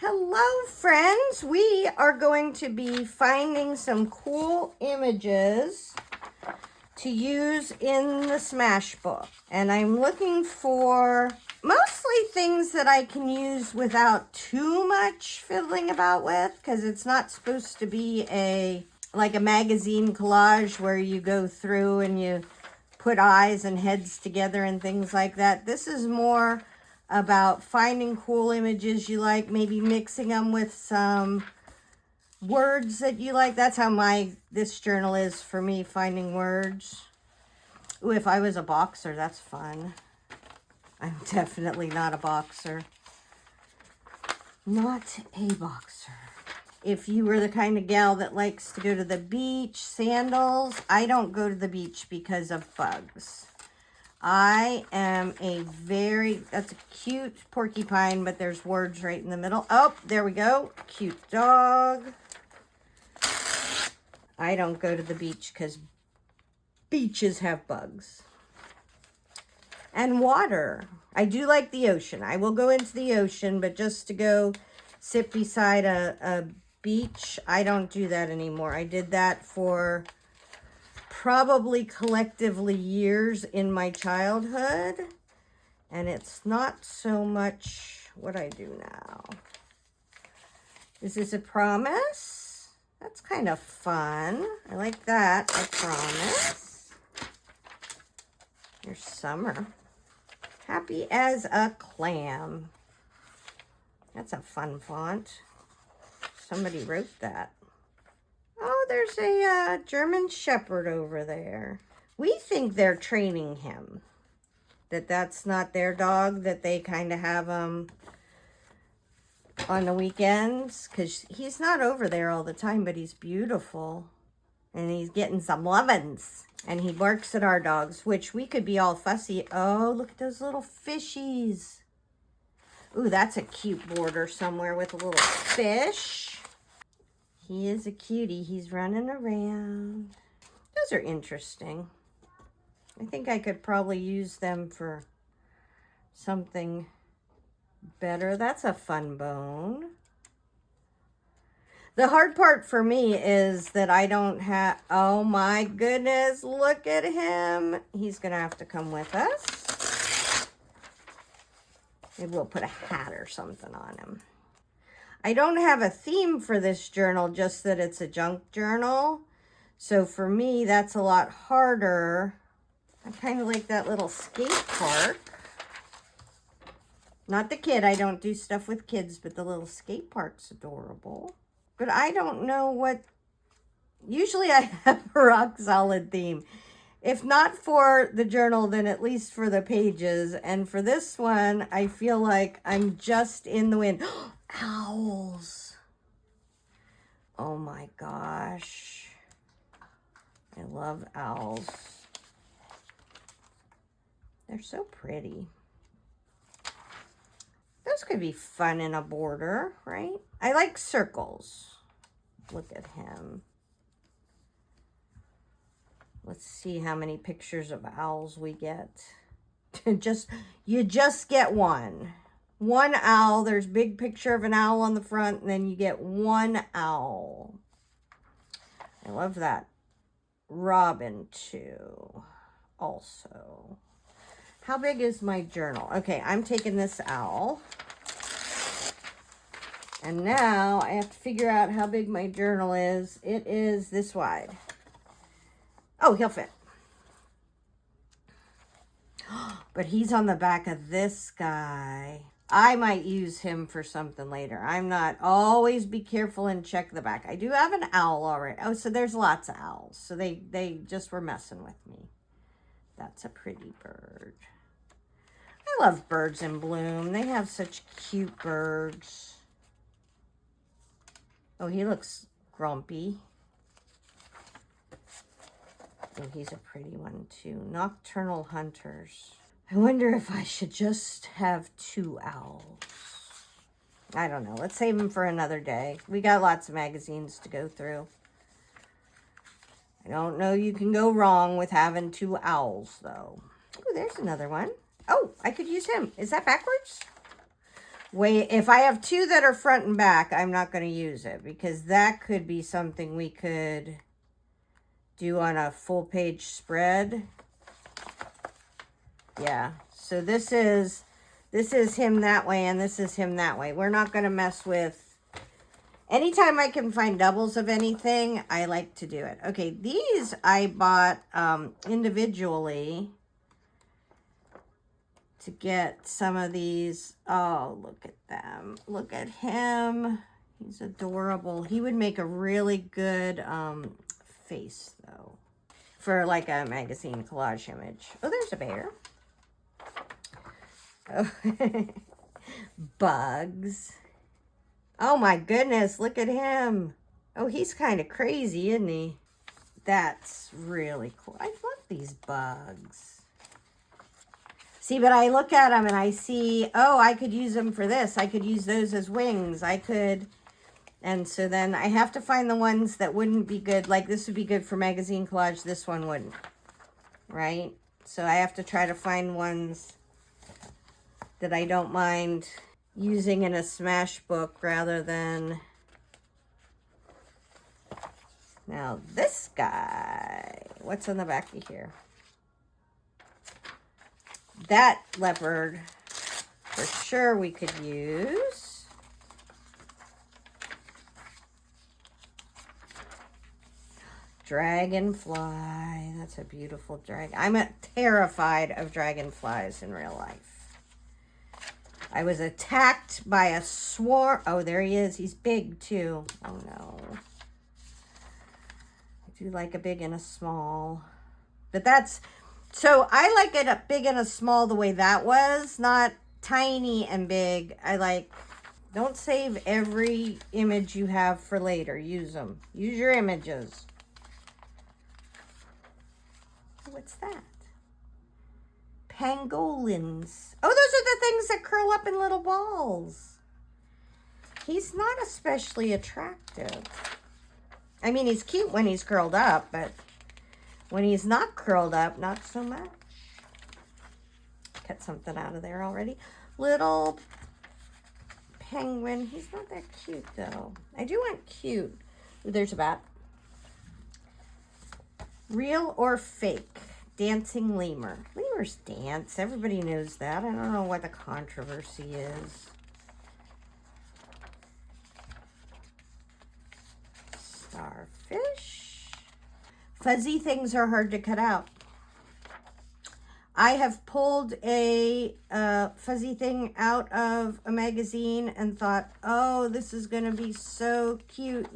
Hello friends, we are going to be finding some cool images to use in the Smash book. And I'm looking for mostly things that I can use without too much fiddling about with, because it's not supposed to be like a magazine collage where you go through and you put eyes and heads together and things like that. This is more about finding cool images you like, maybe mixing them with some words that you like. That's how this journal is for me, finding words. Ooh, if I was a boxer, that's fun. I'm definitely not a boxer. Not a boxer. If you were the kind of gal that likes to go to the beach, sandals, I don't go to the beach because of bugs. I am that's a cute porcupine, but there's words right in the middle. Oh, there we go. Cute dog. I don't go to the beach because beaches have bugs. And water. I do like the ocean. I will go into the ocean, but just to go sit beside a beach, I don't do that anymore. I did that for probably collectively years in my childhood, and it's not so much what I do now. This is a promise. That's kind of fun. I like that. I promise. Here's summer. Happy as a clam. That's a fun font. Somebody wrote that. Oh, there's a German Shepherd over there. We think they're training him. That's not their dog, that they kind of have on the weekends. Because he's not over there all the time, but he's beautiful. And he's getting some lovin's. And he barks at our dogs, which we could be all fussy. Oh, look at those little fishies. Ooh, that's a cute border somewhere with a little fish. He is a cutie. He's running around. Those are interesting. I think I could probably use them for something better. That's a fun bone. The hard part for me is that I don't have... Oh my goodness, look at him. He's going to have to come with us. Maybe we'll put a hat or something on him. I don't have a theme for this journal, just that it's a junk journal. So for me, that's a lot harder. I kind of like that little skate park. Not the kid. I don't do stuff with kids, but the little skate park's adorable. But I don't know what... Usually I have a rock solid theme. If not for the journal, then at least for the pages. And for this one, I feel like I'm just in the wind. Owls. Oh my gosh. I love owls. They're so pretty. Those could be fun in a border, right? I like circles. Look at him. Let's see how many pictures of owls we get. You just get one. One owl. There's a big picture of an owl on the front, and then you get one owl. I love that. Robin, too. Also. How big is my journal? Okay, I'm taking this owl. And now I have to figure out how big my journal is. It is this wide. Oh, he'll fit. But he's on the back of this guy. I might use him for something later. I'm not. Always be careful and check the back. I do have an owl already. Oh, so there's lots of owls. So they just were messing with me. That's a pretty bird. I love birds in bloom. They have such cute birds. Oh, he looks grumpy. Oh, he's a pretty one too. Nocturnal hunters. I wonder if I should just have 2 owls. I don't know. Let's save them for another day. We got lots of magazines to go through. I don't know you can go wrong with having 2 owls, though. Oh, there's another one. Oh, I could use him. Is that backwards? Wait, if I have two that are front and back, I'm not going to use it because that could be something we could do on a full page spread. Yeah, so this is him that way and this is him that way. We're not going to mess with, anytime I can find doubles of anything, I like to do it. Okay, these I bought individually to get some of these. Oh, look at them. Look at him. He's adorable. He would make a really good face, though, for like a magazine collage image. Oh, there's a bear. Oh. Bugs. Oh my goodness, look at him. Oh, he's kind of crazy, isn't he? That's really cool. I love these bugs. See, but I look at them and I see, oh, I could use them for this. I could use those as wings. I could, and so then I have to find the ones that wouldn't be good. Like this would be good for magazine collage. This one wouldn't, right? So I have to try to find ones that I don't mind using in a smash book rather than... Now this guy, what's on the back of here? That leopard, for sure we could use. Dragonfly, that's a beautiful dragon. I'm terrified of dragonflies in real life. I was attacked by a swarm. Oh, there he is. He's big too. Oh no. I do like a big and a small. But that's, so I like it a big and a small the way that was, not tiny and big. I like, don't save every image you have for later. Use them. Use your images. What's that? Pangolins. Oh, those are the things that curl up in little balls. He's not especially attractive. I mean, he's cute when he's curled up, but when he's not curled up, not so much. Cut something out of there already. Little penguin. He's not that cute, though. I do want cute. Ooh, there's a bat. Real or fake? Dancing lemur. Lemurs dance. Everybody knows that. I don't know what the controversy is. Starfish. Fuzzy things are hard to cut out. I have pulled a fuzzy thing out of a magazine and thought, oh, this is going to be so cute.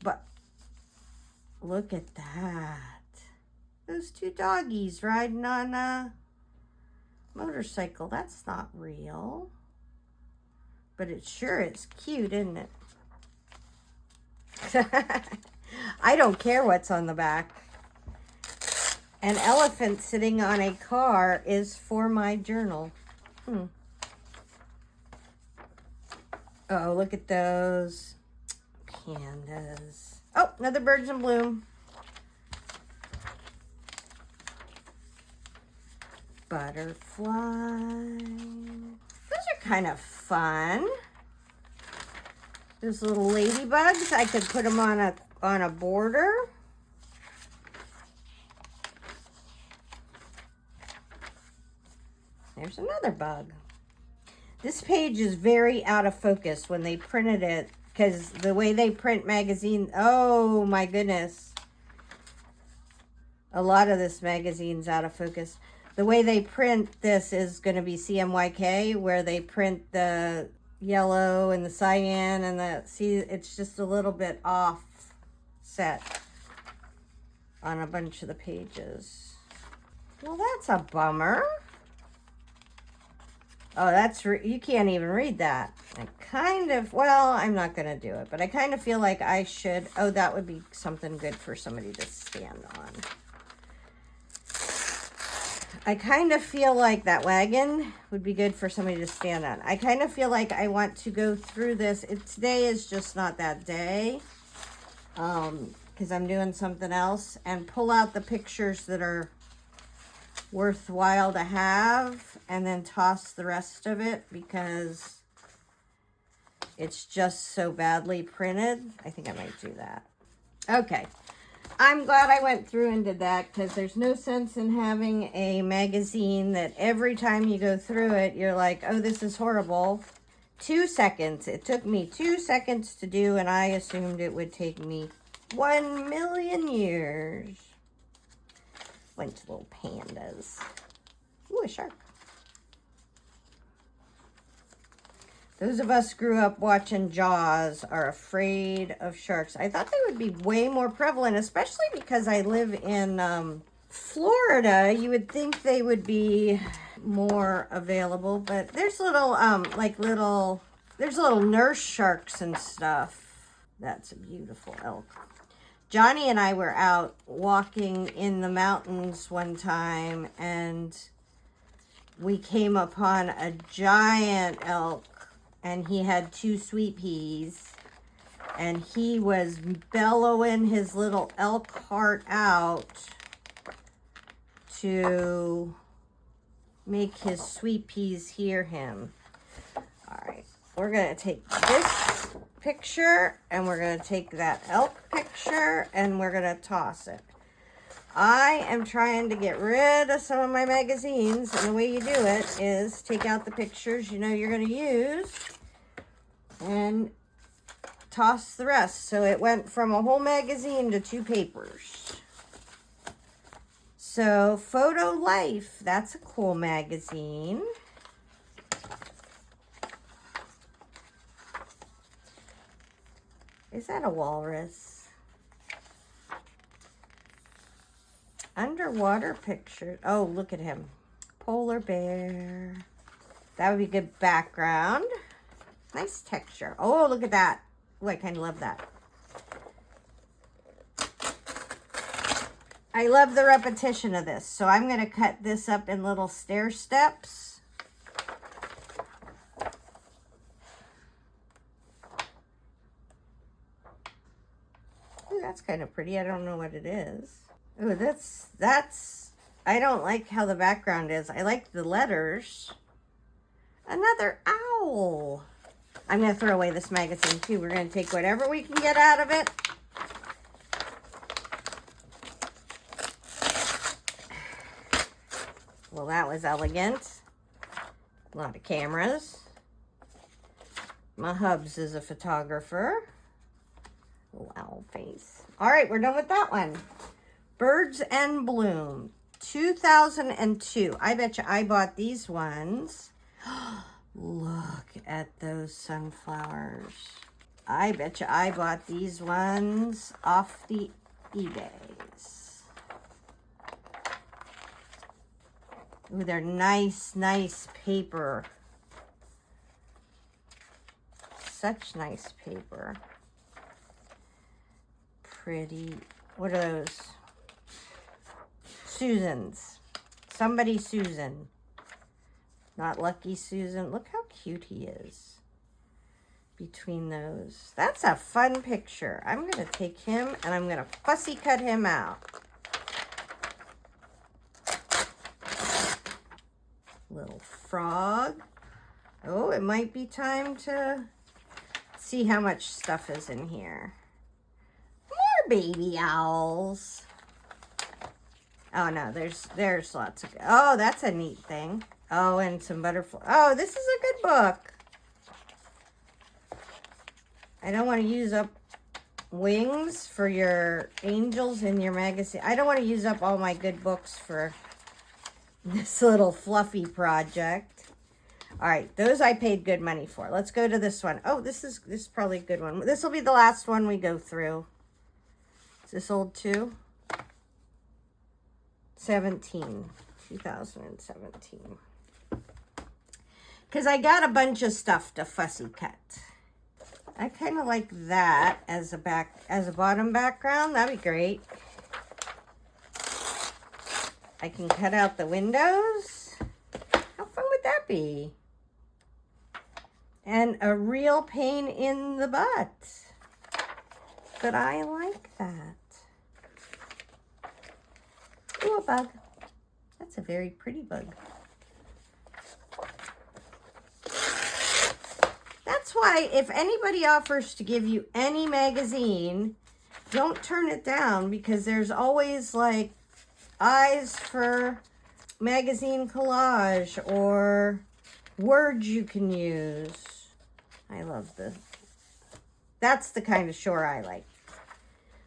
But look at that. Those two doggies riding on a motorcycle. That's not real. But it sure is cute, isn't it? I don't care what's on the back. An elephant sitting on a car is for my journal. Oh, look at those pandas. Oh, another birds in bloom. Butterfly. Those are kind of fun. Those little ladybugs. I could put them on a border. There's another bug. This page is very out of focus when they printed it, because the way they print magazine, oh my goodness. A lot of this magazine's out of focus. The way they print this is going to be CMYK, where they print the yellow and the cyan and the, see, it's just a little bit offset on a bunch of the pages. Well, that's a bummer. Oh, that's, you can't even read that. I kind of, well, I'm not going to do it, but I kind of feel like I should, oh, that would be something good for somebody to stand on. I kind of feel like that wagon would be good for somebody to stand on. I kind of feel like I want to go through this. Today is just not that day, because I'm doing something else, and pull out the pictures that are worthwhile to have and then toss the rest of it because it's just so badly printed. I think I might do that. Okay. I'm glad I went through and did that because there's no sense in having a magazine that every time you go through it, you're like, oh, this is horrible. 2 seconds. It took me 2 seconds to do, and I assumed it would take me 1,000,000 years. Bunch of little pandas. Ooh, a shark. Those of us grew up watching Jaws are afraid of sharks. I thought they would be way more prevalent, especially because I live in Florida. You would think they would be more available, but there's little, there's little nurse sharks and stuff. That's a beautiful elk. Johnny and I were out walking in the mountains one time, and we came upon a giant elk. And he had 2 sweet peas, and he was bellowing his little elk heart out to make his sweet peas hear him. All right, we're gonna take this picture, and we're gonna take that elk picture, and we're gonna toss it. I am trying to get rid of some of my magazines, and the way you do it is take out the pictures you know you're going to use and toss the rest. So it went from a whole magazine to 2 papers. So Photo Life, that's a cool magazine. Is that a walrus? Underwater pictures. Oh, look at him. Polar bear. That would be good background. Nice texture. Oh, look at that. Oh, I kind of love that. I love the repetition of this. So I'm going to cut this up in little stair steps. Ooh, that's kind of pretty. I don't know what it is. Oh, that's, I don't like how the background is. I like the letters. Another owl. I'm going to throw away this magazine too. We're going to take whatever we can get out of it. Well, that was elegant. A lot of cameras. My hubs is a photographer. Little owl face. All right, we're done with that one. Birds and Bloom, 2002. I bet you I bought these ones. Look at those sunflowers. I bet you I bought these ones off the eBays. Ooh, they're nice, nice paper. Such nice paper. Pretty. What are those? Susan's. Somebody Susan. Not Lucky Susan. Look how cute he is. Between those. That's a fun picture. I'm going to take him and I'm going to fussy cut him out. Little frog. Oh, it might be time to see how much stuff is in here. More baby owls. Oh no, there's lots of, oh, that's a neat thing. Oh, and some butterfly. Oh, this is a good book. I don't want to use up wings for your angels in your magazine. I don't want to use up all my good books for this little fluffy project. All right, those I paid good money for. Let's go to this one. Oh, this is probably a good one. This will be the last one we go through. Is this old too? 2017. Because I got a bunch of stuff to fussy cut. I kind of like that as a bottom background. That'd be great. I can cut out the windows. How fun would that be? And a real pain in the butt. But I like that. Ooh, a bug. That's a very pretty bug. That's why if anybody offers to give you any magazine, don't turn it down, because there's always like eyes for magazine collage or words you can use. I love this. That's the kind of shore I like,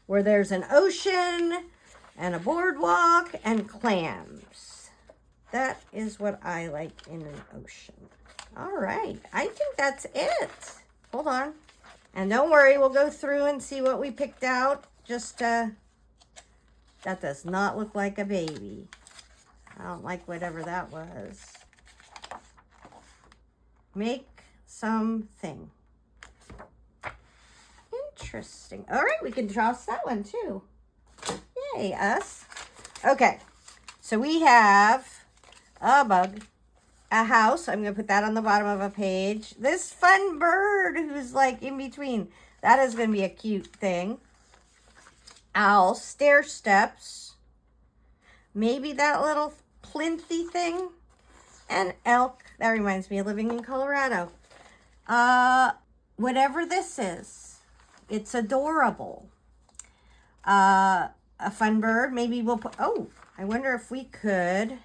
where there's an ocean and a boardwalk and clams. That is what I like in an ocean. All right, I think that's it. Hold on. And don't worry, we'll go through and see what we picked out. Just, that does not look like a baby. I don't like whatever that was. Make something. Interesting. All right, we can toss that one too. Yay, us. Okay, so we have a bug, a house. I'm going to put that on the bottom of a page. This fun bird who's like in between. That is going to be a cute thing. Owl, stair steps. Maybe that little plinthy thing. And elk. That reminds me of living in Colorado. Whatever this is, it's adorable. A fun bird. Maybe we'll put, oh, I wonder if we could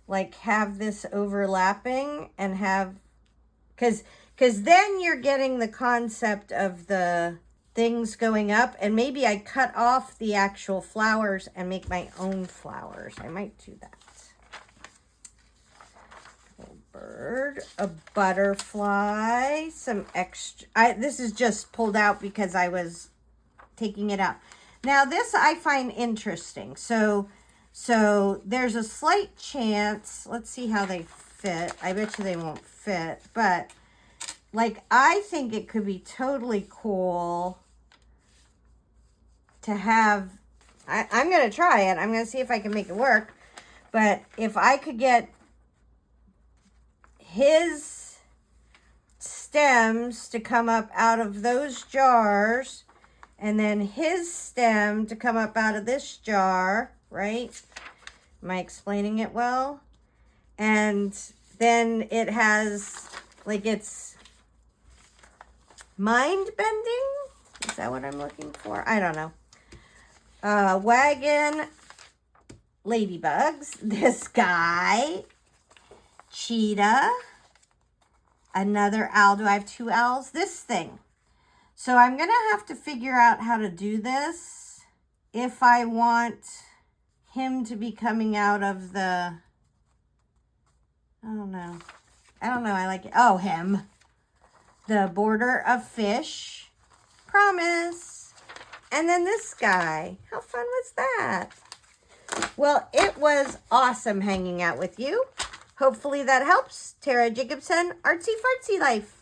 like have this overlapping and have, because then you're getting the concept of the things going up, and maybe I cut off the actual flowers and make my own flowers. I might do that. A bird, a butterfly, some extra. This is just pulled out because I was taking it out. Now this I find interesting. So there's a slight chance. Let's see how they fit. I bet you they won't fit, but like I think it could be totally cool to have. I'm going to try it. I'm going to see if I can make it work. But if I could get his stems to come up out of those jars, and then his stem to come up out of this jar, right? Am I explaining it well? And then it has, like, it's mind bending? Is that what I'm looking for? I don't know. Wagon, ladybugs, this guy, cheetah, another owl. Do I have two owls? This thing. So I'm going to have to figure out how to do this if I want him to be coming out of the, I don't know. I like it. Oh, him. The border of fish. Promise. And then this guy. How fun was that? Well, it was awesome hanging out with you. Hopefully that helps. Tara Jacobson, Artsy Fartsy Life.